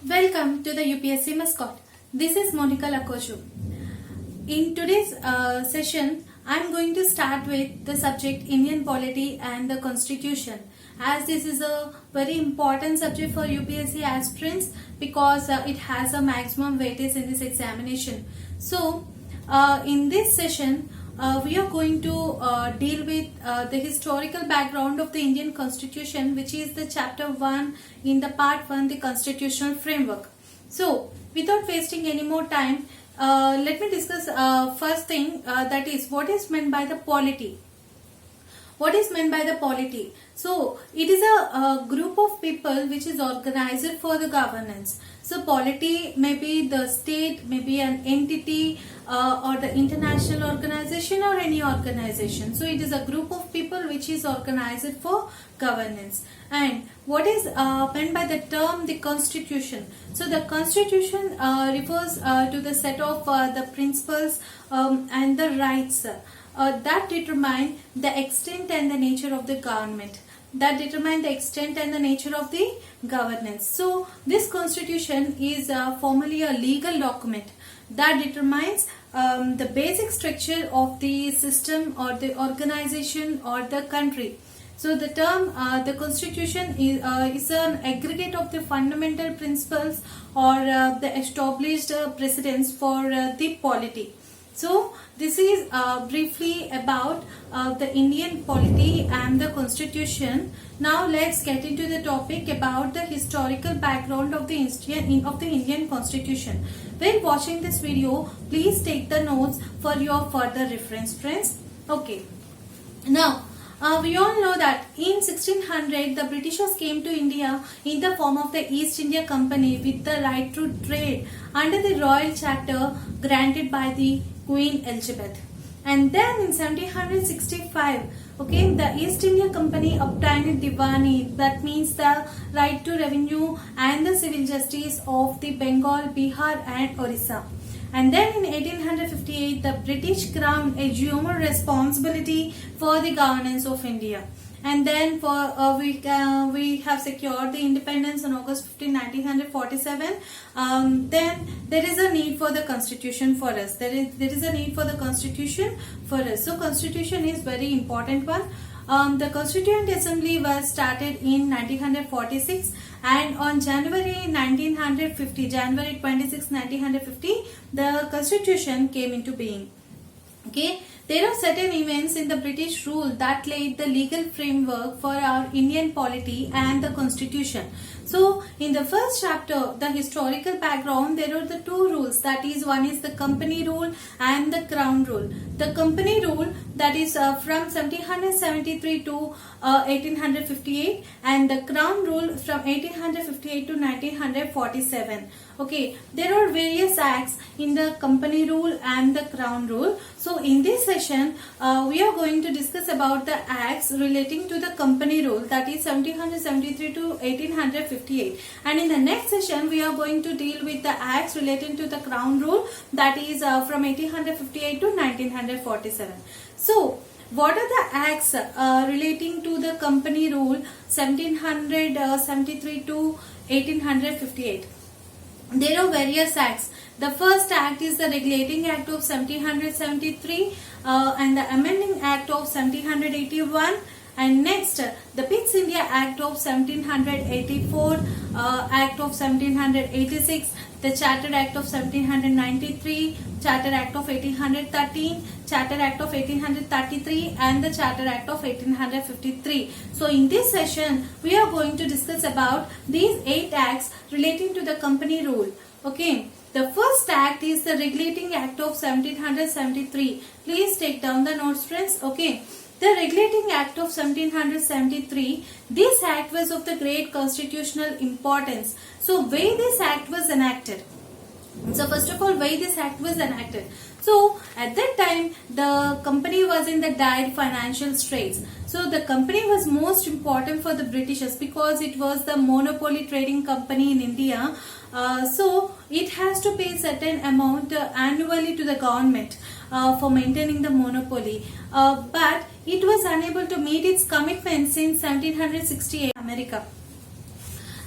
Welcome to the UPSC Mascot. This is Monica Lakoju. In today's session, I am going to start with the subject Indian polity and the Constitution, as this is a very important subject for UPSC aspirants because it has a maximum weightage in this examination. So, in this session, we are going to deal with the historical background of the Indian Constitution, which is the chapter 1 in the part 1, the constitutional framework. So, without wasting any more time, let me discuss first thing, that is what is meant by the polity. What is meant by the polity? So, it is a group of people which is organized for the governance. So, polity may be the state, maybe an entity or the international organization or any organization. So, it is a group of people which is organized for governance. And what is meant by the term the constitution? So, the constitution refers to the set of the principles and the rights that determine the extent and the nature of the government, that determine the extent and the nature of the governance. So this constitution is formally a legal document that determines the basic structure of the system or the organization or the country. So the term the constitution is an aggregate of the fundamental principles or the established precedents for the polity. So this is briefly about the Indian polity and the constitution. Now let's get into the topic about the historical background of the Indian constitution. When watching this video, please take the notes for your further reference, friends. Okay. Now, we all know that in 1600 the Britishers came to India in the form of the East India Company with the right to trade under the royal charter granted by the Queen Elizabeth. And then in 1765, okay, the East India Company obtained Diwani, that means the right to revenue and the civil justice of the Bengal, Bihar and Orissa. And then in 1858, the British Crown assumed responsibility for the governance of India. And then for we have secured the independence on August 15, 1947. Then there is a need for the constitution for us. There is a need for the constitution for us. So constitution is very important one. The Constituent Assembly was started in 1946, and on January 26, 1950, the Constitution came into being. Okay, there are certain events in the British rule that laid the legal framework for our Indian polity and the Constitution. So, in the first chapter, the historical background, there are the two rules. That is, one is the company rule and the crown rule. The company rule, that is from 1773 to 1858, and the crown rule from 1858 to 1947. Okay, there are various acts in the company rule and the crown rule. So in this session, we are going to discuss about the acts relating to the company rule, that is 1773 to 1858. And in the next session, we are going to deal with the acts relating to the crown rule, that is from 1858 to 1947. So, what are the acts relating to the company rule 1773 to 1858? There are various acts. The first act is the Regulating Act of 1773 and the Amending Act of 1781. And next, the Pitt's India Act of 1784, Act of 1786, the Charter Act of 1793, Charter Act of 1813, Charter Act of 1833 and the Charter Act of 1853. So in this session, we are going to discuss about these 8 acts relating to the company rule. Okay. The first act is the Regulating Act of 1773. Please take down the notes, friends. Okay. The Regulating Act of 1773, this act was of the great constitutional importance. So, why this act was enacted? So, first of all, why this act was enacted? So, at that time, the company was in the dire financial straits. So, the company was most important for the Britishers because it was the monopoly trading company in India. So, it has to pay certain amount annually to the government for maintaining the monopoly. But it was unable to meet its commitment since 1768 America.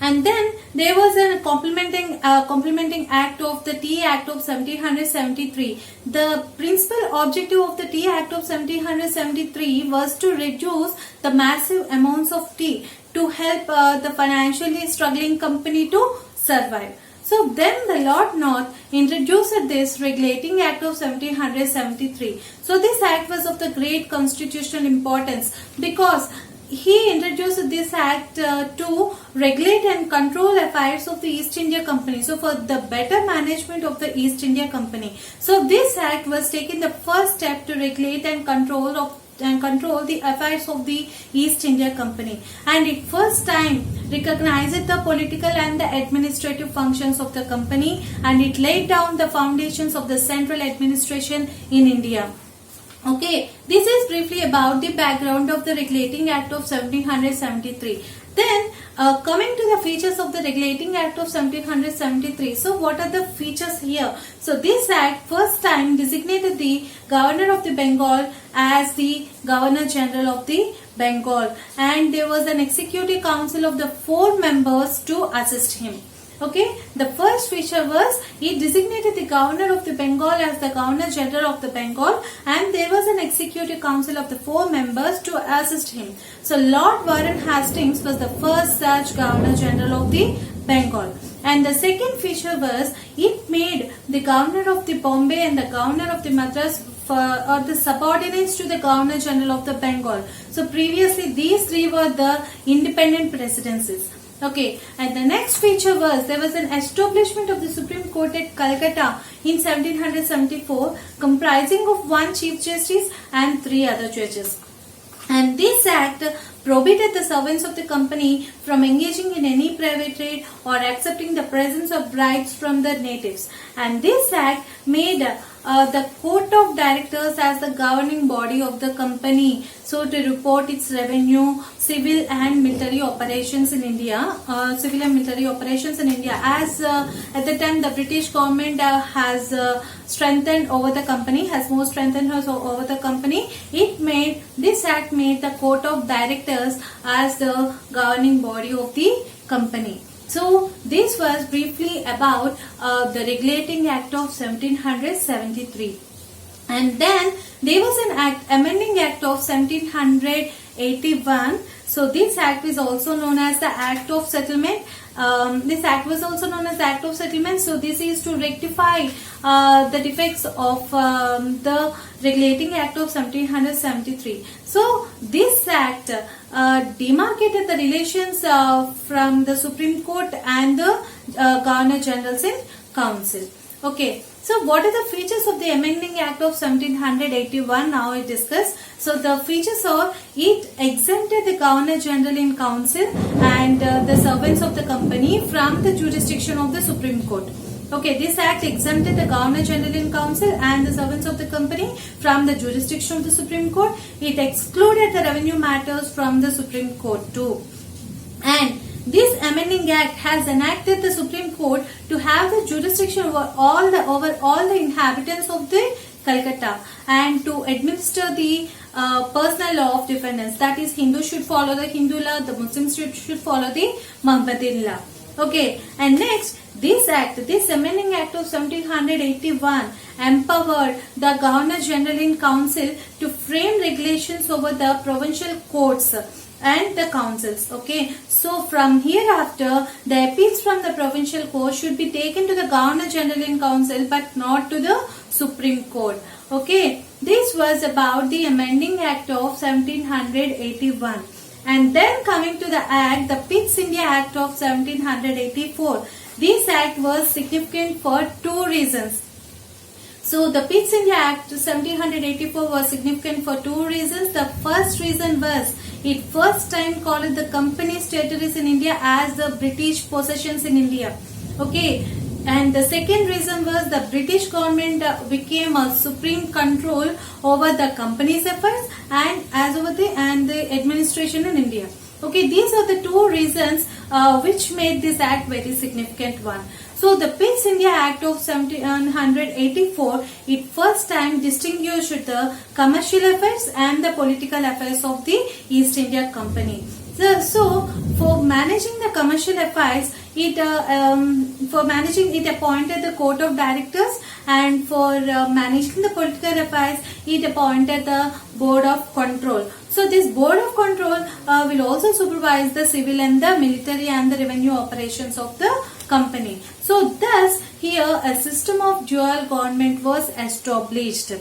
And then there was a complementing act of the Tea Act of 1773. The principal objective of the Tea Act of 1773 was to reduce the massive amounts of tea to help the financially struggling company to survive. So then the Lord North introduced this Regulating Act of 1773. So this act was of the great constitutional importance because he introduced this act to regulate and control affairs of the East India Company. So for the better management of the East India Company. So this act was taken the first step to regulate and control the affairs of the East India Company, and it first time recognized the political and the administrative functions of the company, and it laid down the foundations of the central administration in India. Okay, this is briefly about the background of the Regulating Act of 1773. Then coming to the features of the Regulating Act of 1773. So what are the features here? So this act first time designated the Governor of the Bengal as the Governor General of the Bengal, and there was an Executive Council of the 4 members to assist him. Okay, the first feature was he designated the Governor of the Bengal as the Governor General of the Bengal, and there was an Executive Council of the 4 members to assist him. So Lord Warren Hastings was the first such Governor General of the Bengal. And the second feature was it made the Governor of the Bombay and the Governor of the Madras or the subordinates to the Governor General of the Bengal. So previously these 3 were the independent presidencies. Okay, and the next feature was there was an establishment of the Supreme Court at Calcutta in 1774 comprising of 1 Chief Justice and 3 other judges. And this act prohibited the servants of the company from engaging in any private trade or accepting the presents of bribes from the natives. And this act made the Court of Directors as the governing body of the company, so to report its revenue, civil and military operations in India, as at the time the British government has strengthened over the company, over the company. This act made the Court of Directors as the governing body of the company. So this was briefly about the Regulating Act of 1773. And then there was an act, Amending Act of 1781. So this act is also known as the Act of Settlement. This act was also known as the Act of Settlement. So this is to rectify the defects of the Regulating Act of 1773. So this act demarcated the relations from the Supreme Court and the Governor Generals in Council. Okay. So what are the features of the Amending Act of 1781? Now we discuss. So the features are it exempted the Governor General in Council and the servants of the company from the jurisdiction of the Supreme Court. Okay, this act exempted the Governor General in Council and the servants of the company from the jurisdiction of the Supreme Court. It excluded the revenue matters from the Supreme Court too. And this Amending Act has enacted the Supreme Court to have the jurisdiction over all the inhabitants of the Calcutta and to administer the personal law of defendants. That is, Hindus should follow the Hindu law, the Muslims should follow the Mohammedan law. Okay, and next, this Amending Act of 1781 empowered the Governor General in Council to frame regulations over the provincial courts and the councils. Okay, so from hereafter the appeals from the provincial court should be taken to the Governor General in Council but not to the Supreme Court. Okay, this was about the Amending Act of 1781. And then coming to the act, the Pitt's India Act of 1784. This act was significant for 2 reasons. So the Pitt's India Act 1784 was significant for 2 reasons. The first reason was it first time called the company's territories in India as the British possessions in India. Okay, and the second reason was the British government became a supreme control over the company's affairs and the administration in India. Okay, these are the 2 reasons which made this act very significant one. So the Pitt's India Act of 1784, it first time distinguished the commercial affairs and the political affairs of the East India Company. So for managing the commercial affairs, it appointed the court of directors, and for managing the political affairs, it appointed the board of control. So this board of control will also supervise the civil and the military and the revenue operations of the company. So thus here a system of dual government was established.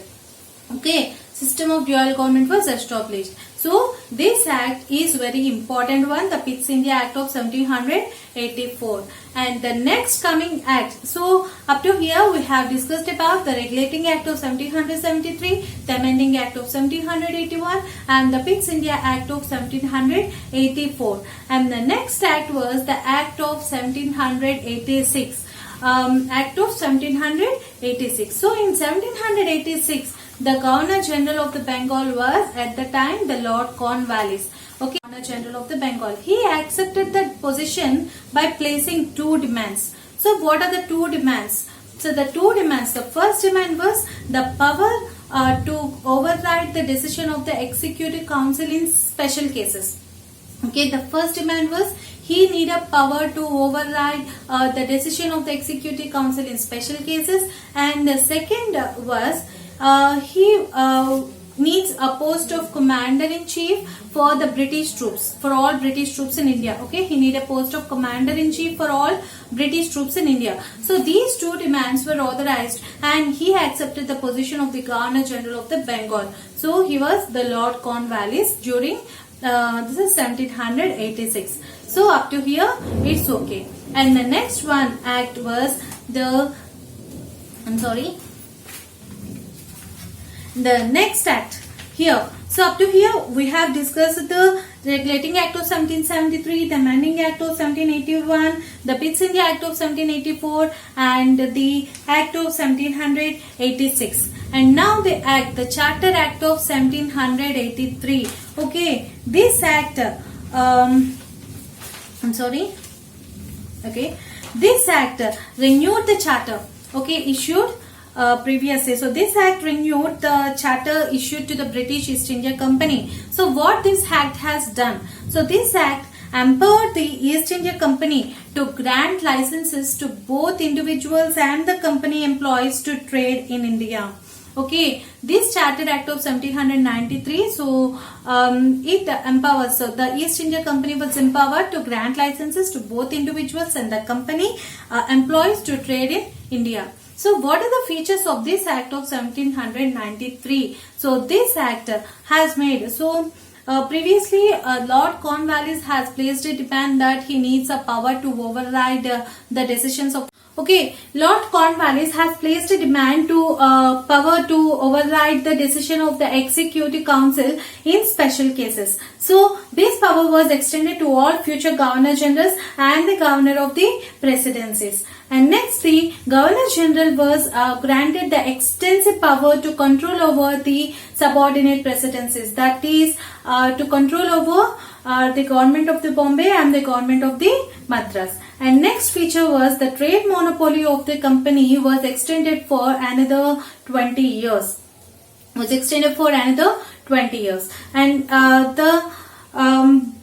Okay, system of dual government was established. So this act is very important one, the Pitt's India Act of 1784. And the next coming act, so up to here we have discussed about the Regulating Act of 1773, the Amending Act of 1781, and the Pitt's India Act of 1784. And the next act was the Act of 1786. Act of 1786. So in 1786, the Governor General of the Bengal was at the time the Lord Cornwallis. Okay, Governor General of the Bengal. He accepted that position by placing two demands. So what are the two demands? So the two demands, the first demand was the power to override the decision of the Executive Council in special cases. Okay, the first demand was he needed power to override the decision of the Executive Council in special cases, and the second was he needs a post of commander-in-chief for the British troops, for all British troops in India. Okay, he needed a post of commander-in-chief for all British troops in India. So these two demands were authorized, and he accepted the position of the Governor General of the Bengal. So he was the Lord Cornwallis during this is 1786. So up to here it's okay. And the next one act was the next act here. So up to here we have discussed the Regulating Act of 1773, the Amending Act of 1781, the Pitt's India Act of 1784, and the Act of 1786. And now the Act, the Charter Act of 1783. Okay, this act, this act renewed the charter. Okay, issued previously. So this act renewed the charter issued to the British East India Company. So what this act has done? So this act empowered the East India Company to grant licenses to both individuals and the company employees to trade in India. Okay, this Charter Act of 1793, so it empowers, so the East India Company was empowered to grant licenses to both individuals and the company employees to trade in India. So what are the features of this Act of 1793? So this Act has made, so previously Lord Cornwallis has placed a demand that he needs a power to override the decisions of. Okay, Lord Cornwallis has placed a demand to power to override the decision of the Executive Council in special cases. So this power was extended to all future Governor Generals and the Governor of the Presidencies. And next, the Governor General was granted the extensive power to control over the subordinate presidencies, that is to control over the government of the Bombay and the government of the Madras. And next feature was the trade monopoly of the company was extended for another 20 years. And the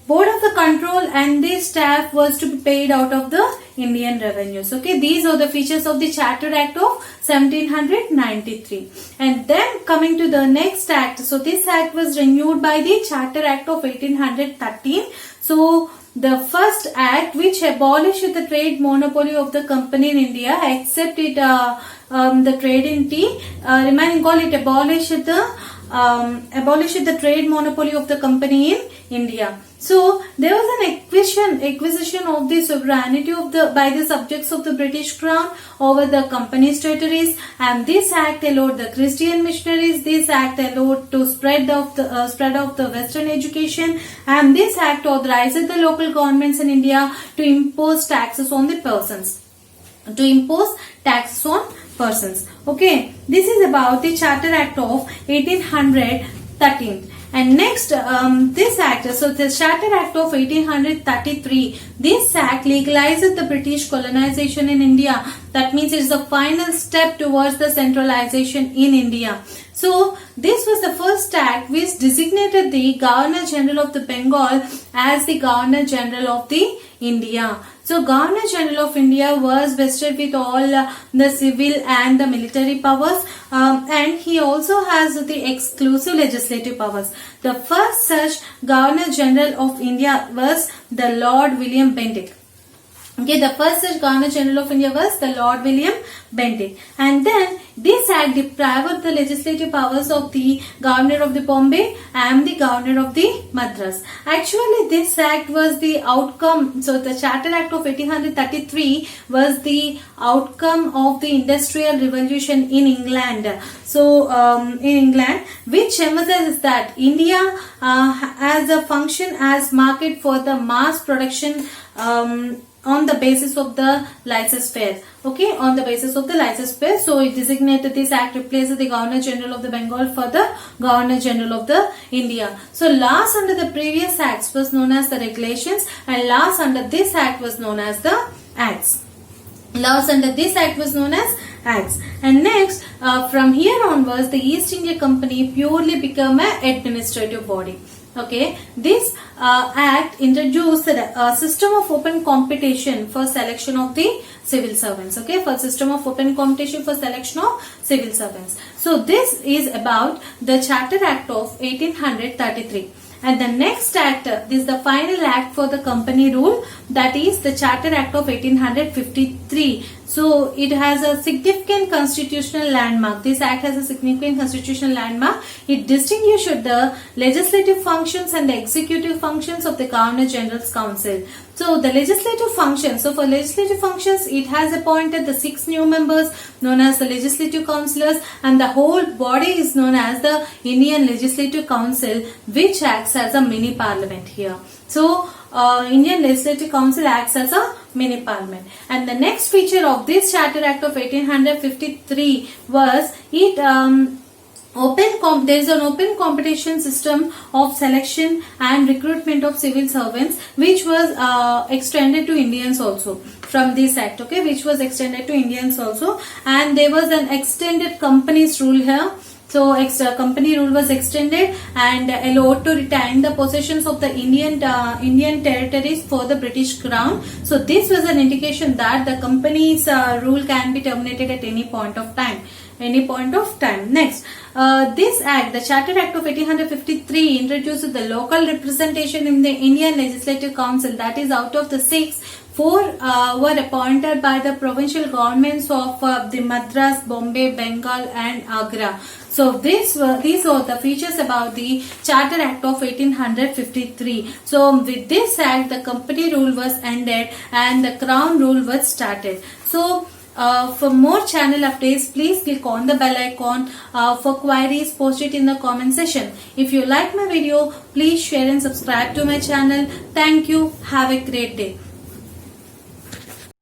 board of the control and the staff was to be paid out of the Indian revenues. Okay, these are the features of the Charter Act of 1793. And then coming to the next act. So this act was renewed by the Charter Act of 1813. So the first act which abolished the trade monopoly of the company in India, except it the trade in tea, remaining call it abolished the trade monopoly of the company in India. So there was an acquisition of the sovereignty of by the subjects of the British Crown over the company's territories, and this act allowed the Christian missionaries. This act allowed to spread of the Western education, and this act authorized the local governments in India to impose taxes on the persons. Okay, this is about the Charter Act of 1813. And next, this act, so the Charter Act of 1833, this act legalizes the British colonization in India. That means it is the final step towards the centralization in India. So this was the first act which designated the Governor General of the Bengal as the Governor General of the India. So Governor General of India was vested with all the civil and the military powers, and he also has the exclusive legislative powers. The first such Governor General of India was the Lord William Bentinck. Okay, the first such Governor General of India was the Lord William Bentinck. And then this act deprived the legislative powers of the Governor of the Bombay and the Governor of the Madras. Actually, this act was the outcome. So the Charter Act of 1833 was the outcome of the Industrial Revolution in England. So in England, which emphasizes that India as a function as market for the mass production on the basis of the laissez-faire. Okay, on the basis of the laissez-faire. So it designated, this act replaces the Governor General of the Bengal for the Governor General of the India. So laws under the previous acts was known as the regulations, and laws under this act was known as the acts. Laws under this act was known as acts. And next, from here onwards, the East India Company purely became an administrative body. Okay, this act introduced a system of open competition for selection of the civil servants. Okay, for system of open competition for selection of civil servants. So this is about the Charter Act of 1833. And the next act, this is the final act for the company rule, that is the Charter Act of 1853. So it has a significant constitutional landmark. This act has a significant constitutional landmark. It distinguished the legislative functions and the executive functions of the Governor General's Council. So the legislative functions, so for legislative functions, it has appointed the 6 new members known as the legislative councillors, and the whole body is known as the Indian Legislative Council, which acts as a mini parliament here. So Indian Legislative Council acts as a mini parliament. And the next feature of this Charter Act of 1853 was it there is an open competition system of selection and recruitment of civil servants, which was extended to Indians also from this act. Okay, which was extended to Indians also, and there was an extended companies rule here. So company rule was extended and allowed to retain the possessions of the Indian territories for the British Crown. So this was an indication that the company's rule can be terminated at any point of time. Next, this act, the Charter Act of 1853, introduced the local representation in the Indian Legislative Council. That is, out of the 6, 4 were appointed by the provincial governments of the Madras, Bombay, Bengal and Agra. So these were the features about the Charter Act of 1853. So with this act, the company rule was ended and the crown rule was started. So for more channel updates, please click on the bell icon. For queries, post it in the comment section. If you like my video, please share and subscribe to my channel. Thank you. Have a great day.